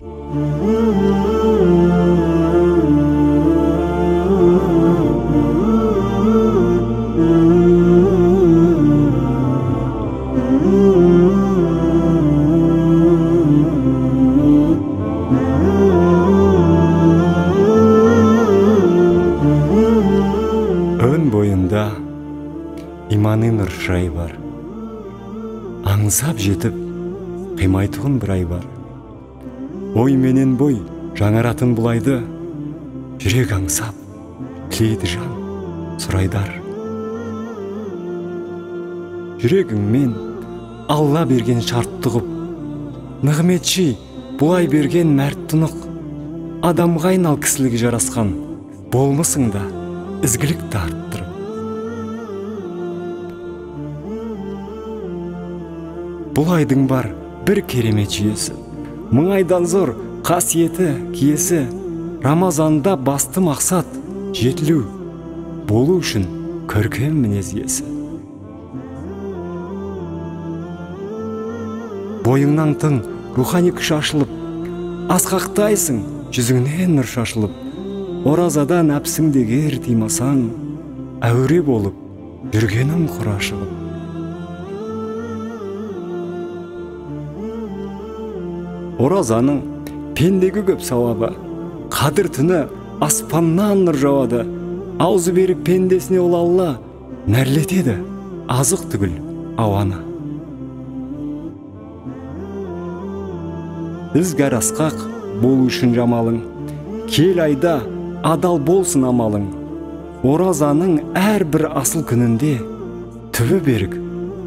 Өн бойында иманын ыршай бар, аңсап жетіп қимайтұғын бір ай бар. Ой менен бой жаңаратын бұлайды, жүрек аңсап тілейді жан сұрайдар. Жүрегіңмен Алла берген шартты ғып, нығметші бұлай берген мәрт тұнық, адамға айнал кісілігі жарасқан, болмысыңда ізгілік тарттырып. Бұл айдың бар бір керемет жүйесі, мың айдан зор қасиеті киесі. Рамазанда басты мақсат жетілу, болу үшін көркем мінез иесі. Бойыңнан тың рухани күш ашылып, асқақтайсың жүзіңнен нұр шашылып. Оразадан нәпсіңдегер тимасаң, әуре болып жүргенің құр ашылып. Оразаның пендегі көп сауабы, қадір түні аспаннан нұр жауады. Аузы беріп пендесіне ол Алла нәрлетеді азық түгіл ауаны. Ізгәр асқақ болу үшін жамалың, кел айда адал болсын амалың. Оразаның әр бір асыл күнінде түбі берік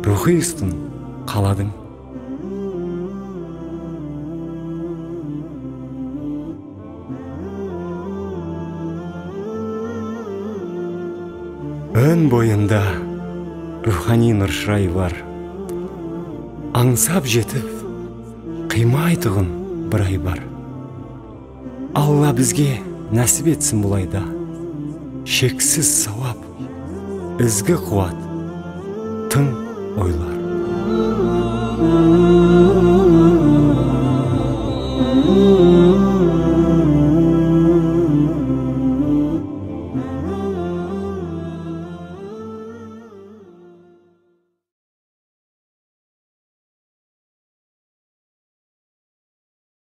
рухи үстін қаладың. Өн бойында рухани нұршырай бар, аңсап жетіп қимайтұғын бір ай бар. Алла бізге нәсіп етсін бұл айда, шексіз сауап, ізгі қуат, тың ойлар.